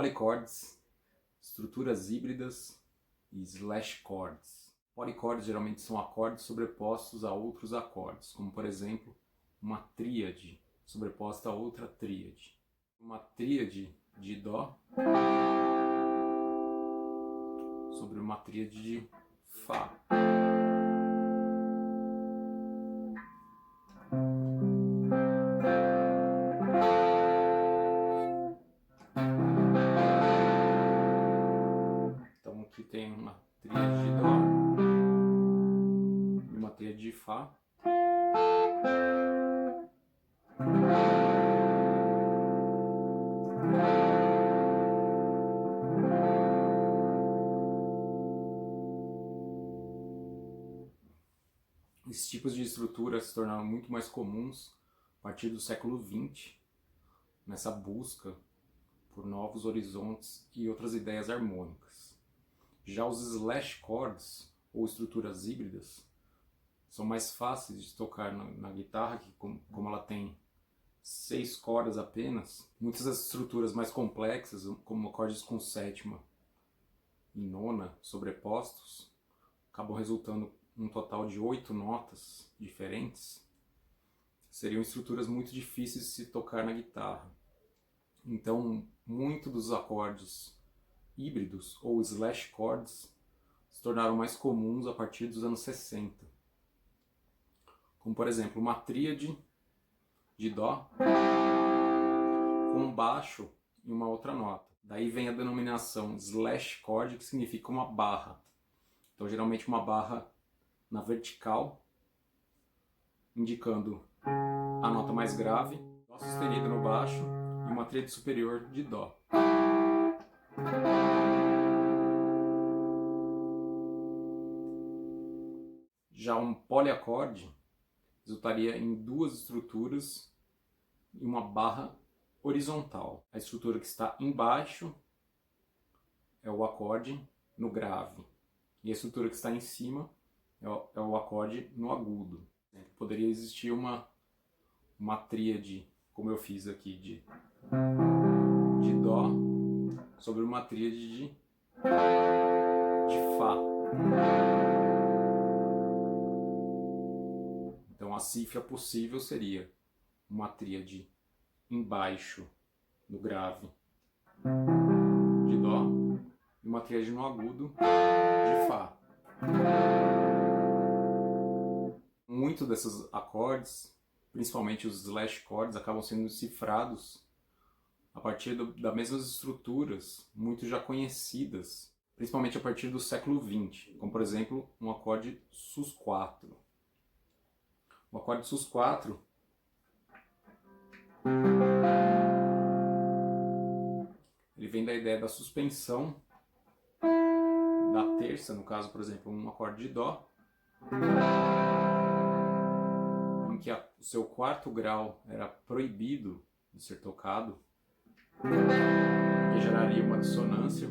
Polychords, estruturas híbridas e slash chords. Polychords geralmente são acordes sobrepostos a outros acordes, como por exemplo uma tríade sobreposta a outra tríade. Uma tríade de Dó sobre uma tríade de Fá. Então aqui tem uma tríade de Dó e uma tríade de Fá. Esses tipos de estrutura se tornaram muito mais comuns a partir do século XX, nessa busca por novos horizontes e outras ideias harmônicas. Já os slash chords, ou estruturas híbridas, são mais fáceis de tocar na guitarra, que como ela tem 6 cordas apenas, muitas das estruturas mais complexas, como acordes com sétima e nona sobrepostos, acabam resultando um total de 8 notas diferentes, seriam estruturas muito difíceis de se tocar na guitarra. Então, muito dos acordes híbridos ou slash chords se tornaram mais comuns a partir dos anos 60. Como, por exemplo, uma tríade de Dó com um baixo e uma outra nota. Daí vem a denominação slash chord, que significa uma barra. Então, geralmente uma barra na vertical, indicando a nota mais grave, Dó sustenido no baixo e uma tríade superior de Dó. Já um poliacorde resultaria em 2 estruturas e uma barra horizontal. A estrutura que está embaixo é o acorde no grave e a estrutura que está em cima é o acorde no agudo. Poderia existir uma tríade, como eu fiz aqui, de Dó sobre uma tríade de Fá. Então a cifra possível seria uma tríade embaixo no grave de Dó e uma tríade no agudo de Fá. Muito desses acordes, principalmente os slash chords, acabam sendo cifrados a partir das mesmas estruturas muito já conhecidas, principalmente a partir do século XX, como por exemplo um acorde sus4. O acorde sus4 ele vem da ideia da suspensão da terça, no caso, por exemplo, um acorde de Dó, em que o seu 4º grau era proibido de ser tocado, que geraria uma dissonância.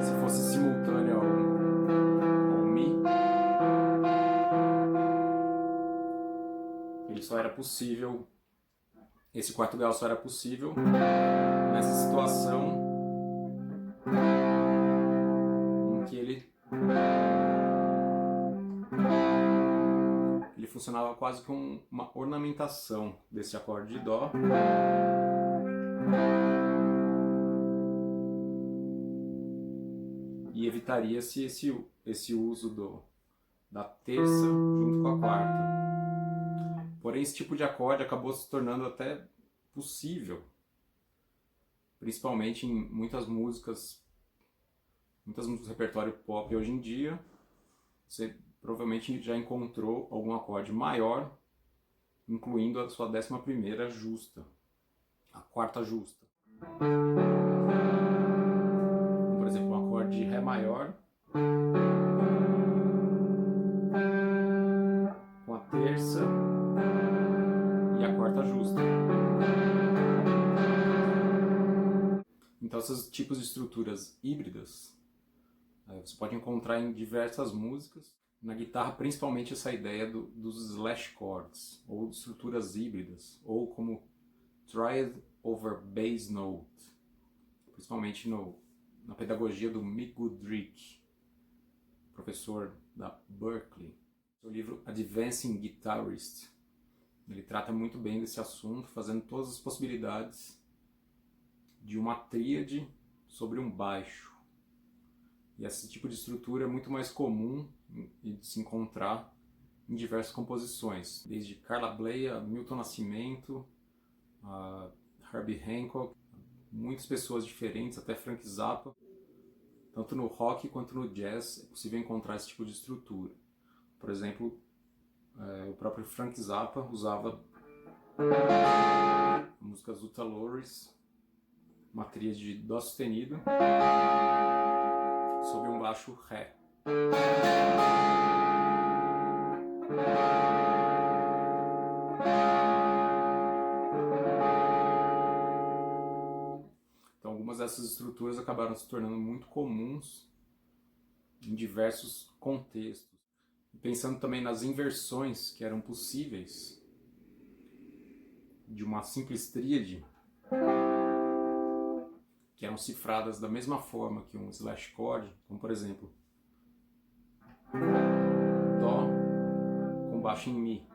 Se fosse simultâneo ao Mi, ele só era possível, esse 4º grau só era possível nessa situação em que ele funcionava quase como uma ornamentação desse acorde de Dó. E evitaria-se esse uso da terça junto com a quarta. Porém, esse tipo de acorde acabou se tornando até possível, principalmente em muitas músicas do repertório pop hoje em dia. Você provavelmente já encontrou algum acorde maior, incluindo a sua 11ª justa, a 4ª justa. Por exemplo, um acorde de Ré maior com a terça e a 4ª justa. Então esses tipos de estruturas híbridas você pode encontrar em diversas músicas. Na guitarra, principalmente essa ideia dos slash chords, ou de estruturas híbridas, ou como triad over bass note, principalmente na pedagogia do Mick Goodrick, professor da Berklee. O livro Advancing Guitarist, ele trata muito bem desse assunto, fazendo todas as possibilidades de uma tríade sobre um baixo. E esse tipo de estrutura é muito mais comum de se encontrar em diversas composições, desde Carla Bley a Milton Nascimento, a Herbie Hancock, muitas pessoas diferentes, até Frank Zappa. Tanto no rock quanto no jazz é possível encontrar esse tipo de estrutura. Por exemplo, o próprio Frank Zappa usava a música Zuta Loris, uma tríade de Dó sustenido sobre um baixo Ré. Então algumas dessas estruturas acabaram se tornando muito comuns em diversos contextos. E pensando também nas inversões que eram possíveis de uma simples tríade, que eram cifradas da mesma forma que um slash chord, como por exemplo Dó com baixo em Mi.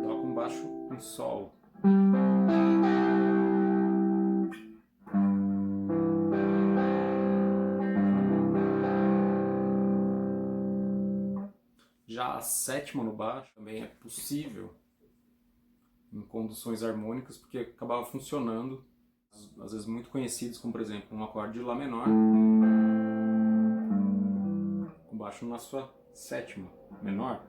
Dó com baixo em Sol. Já a sétima no baixo também é possível em conduções harmônicas, porque acabava funcionando, às vezes muito conhecidos, como por exemplo um acorde de Lá menor, com baixo na sua sétima menor.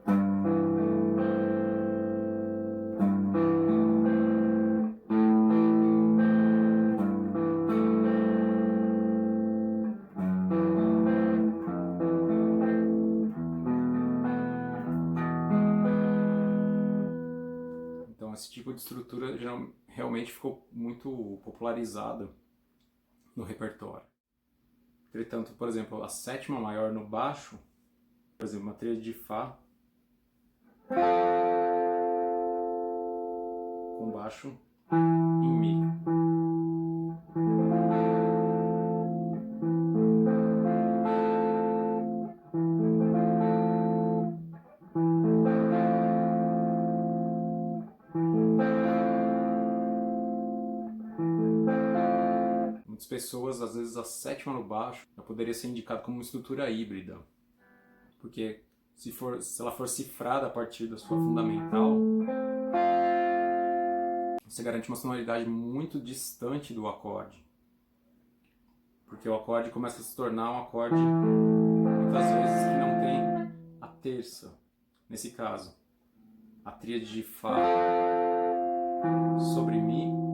Então esse tipo de estrutura realmente ficou muito popularizada no repertório. Entretanto, por exemplo, a sétima maior no baixo, por exemplo, uma tríade de Fá com baixo em Mi. Muitas pessoas, às vezes, a sétima no baixo já poderia ser indicado como uma estrutura híbrida, porque se ela for cifrada a partir da sua fundamental, você garante uma sonoridade muito distante do acorde, porque o acorde começa a se tornar um acorde, muitas vezes, que não tem a terça. Nesse caso, a tríade de Fá sobre Mi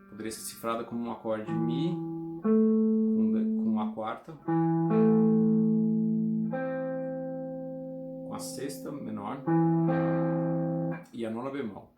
poderia ser cifrada como um acorde Mi com a quarta, com a sexta menor e a nona bemol.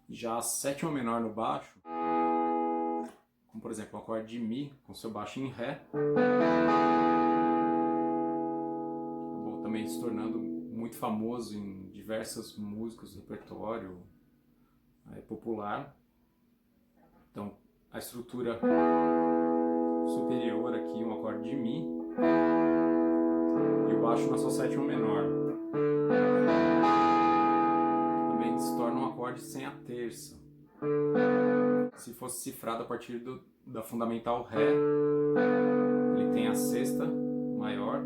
Já a sétima menor no baixo, como por exemplo o acorde de Mi com seu baixo em Ré, acabou também se tornando muito famoso em diversas músicas do repertório popular. Então a estrutura superior aqui, um acorde de Mi, e o baixo na sua sétima menor. Também se torna um acorde sem a terça. Se fosse cifrado a partir da fundamental Ré, ele tem a sexta maior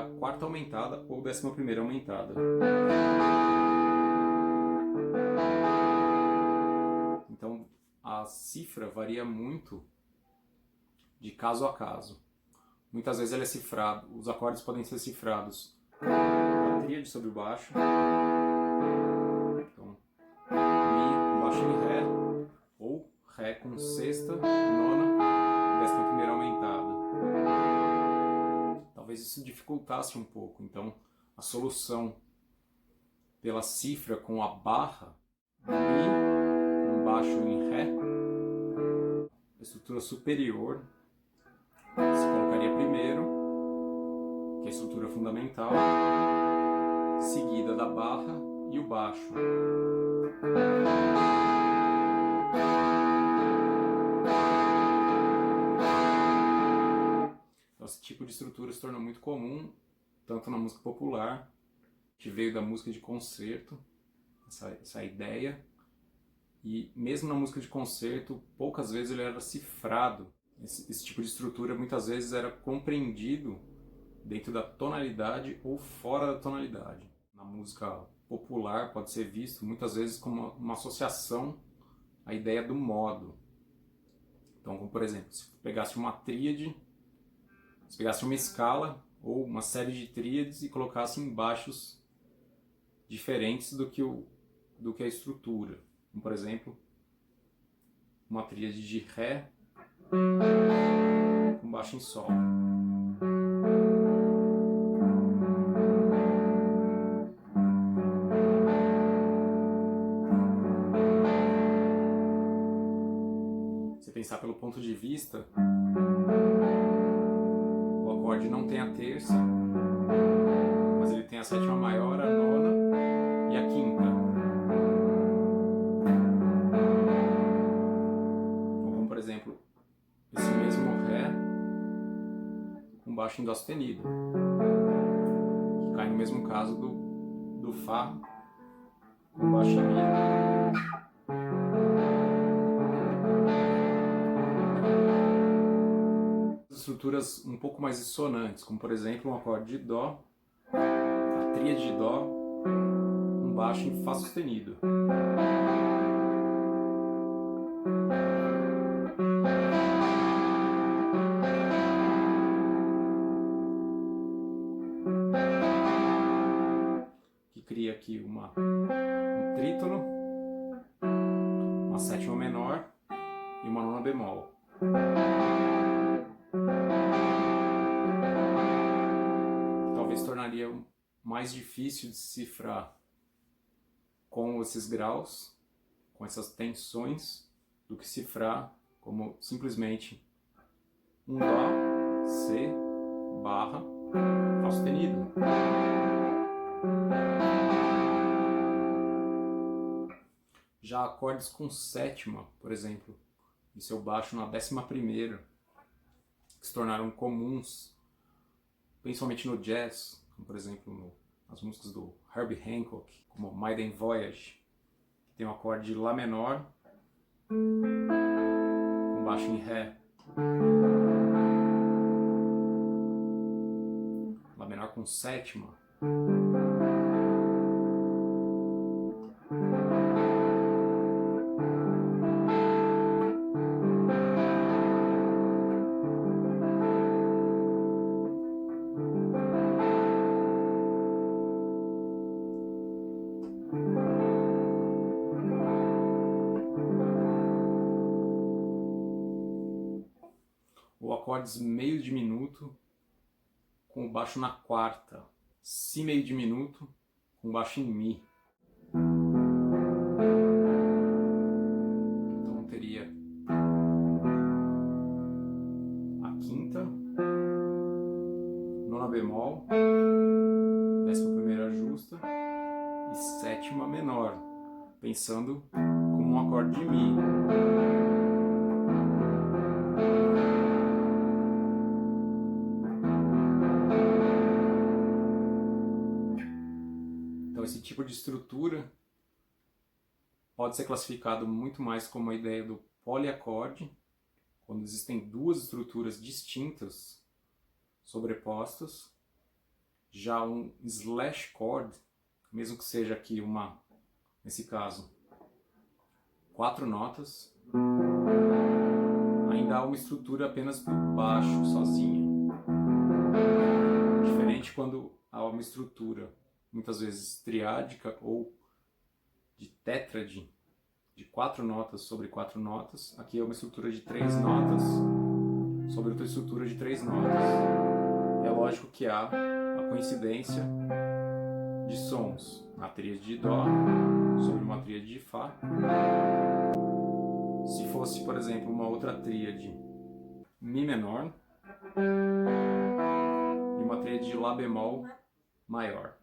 a quarta aumentada ou 11ª aumentada. Então a cifra varia muito de caso a caso. Muitas vezes ele é cifrado, os acordes podem ser cifrados a tríade sobre o baixo, então Mi com baixo em Ré, ou Ré com sexta, nona, 11ª aumentada. Talvez isso dificultasse um pouco, então a solução pela cifra com a barra, Mi com baixo em Ré, a estrutura superior se colocaria primeiro, que é a estrutura fundamental, seguida da barra e o baixo. Então, esse tipo de estrutura se tornou muito comum, tanto na música popular, que veio da música de concerto, essa ideia, e mesmo na música de concerto, poucas vezes ele era cifrado. Esse tipo de estrutura muitas vezes era compreendido dentro da tonalidade ou fora da tonalidade. Na música popular pode ser visto muitas vezes como uma associação à ideia do modo. Então, como por exemplo, se pegasse uma tríade, se pegasse uma escala ou uma série de tríades e colocasse em baixos diferentes do que a estrutura. Como por exemplo, uma tríade de Ré com baixo em Sol. Se pensar pelo ponto de vista, o acorde não tem a terça, mas ele tem a sétima maior, a nona e a quinta. Então, como por exemplo, esse mesmo Ré com baixo em Dó sustenido, que cai no mesmo caso do Fá com baixo em Mi. Estruturas um pouco mais dissonantes, como por exemplo um acorde de Dó, a tríade de Dó, um baixo em Fá sustenido. Que cria aqui um trítono, uma sétima menor e uma nona bemol. Talvez tornaria mais difícil de cifrar com esses graus, com essas tensões, do que cifrar como simplesmente um Dó, C, barra, Fá sustenido. Já acordes com sétima, por exemplo, e seu baixo na 11ª, que se tornaram comuns, principalmente no jazz, como por exemplo nas músicas do Herbie Hancock, como Maiden Voyage, que tem um acorde de Lá menor, com baixo em Ré, Lá menor com sétima, ou acordes meio diminuto com o baixo na quarta, Si meio diminuto com baixo em Mi. Então teria a quinta, nona bemol, 11ª justa e sétima menor, pensando como um acorde de Mi. Então esse tipo de estrutura pode ser classificado muito mais como a ideia do poliacorde, quando existem duas estruturas distintas sobrepostas, Já um slash chord, mesmo que seja aqui nesse caso, 4 notas, ainda há uma estrutura apenas para o baixo sozinha. Diferente quando há uma estrutura, muitas vezes triádica ou de tétrade, de 4 notas sobre 4 notas. Aqui é uma estrutura de 3 notas sobre outra estrutura de 3 notas. É lógico que há a coincidência de sons na tríade de Dó sobre uma tríade de Fá. Se fosse, por exemplo, uma outra tríade Mi menor e uma tríade de Lá bemol maior.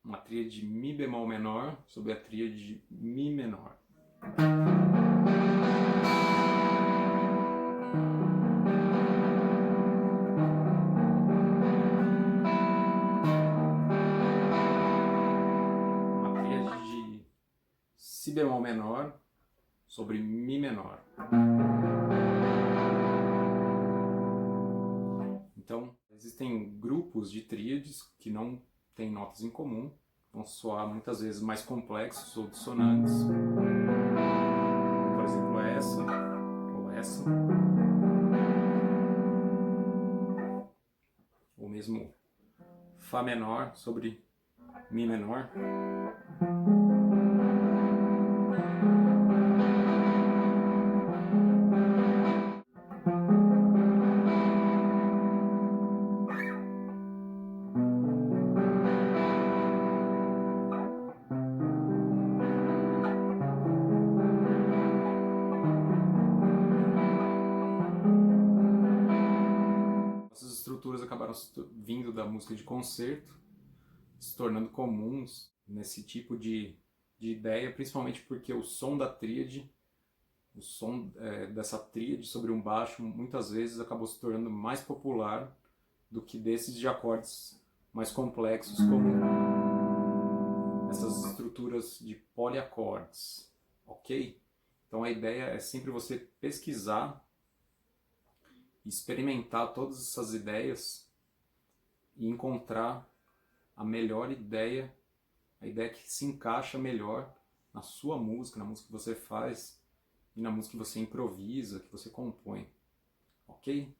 Uma tríade de Mi bemol menor sobre a tríade de Mi menor. Uma tríade de Si bemol menor sobre Mi menor. Então, existem grupos de tríades que não têm notas em comum, vão soar muitas vezes mais complexos ou dissonantes. Por exemplo, essa ou essa. Ou mesmo Fá menor sobre Mi menor. Essas estruturas acabaram vindo da música de concerto, se tornando comuns nesse tipo de ideia, principalmente porque o som da tríade, o som dessa tríade sobre um baixo, muitas vezes acabou se tornando mais popular do que desses de acordes mais complexos, como essas estruturas de poliacordes, ok? Então a ideia é sempre você pesquisar, experimentar todas essas ideias e encontrar a melhor ideia, a ideia que se encaixa melhor na sua música, na música que você faz e na música que você improvisa, que você compõe, ok?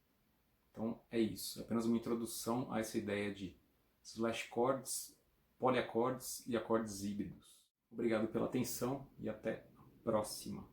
Então é isso, é apenas uma introdução a essa ideia de slash chords, poliacordes e acordes híbridos. Obrigado pela atenção e até a próxima.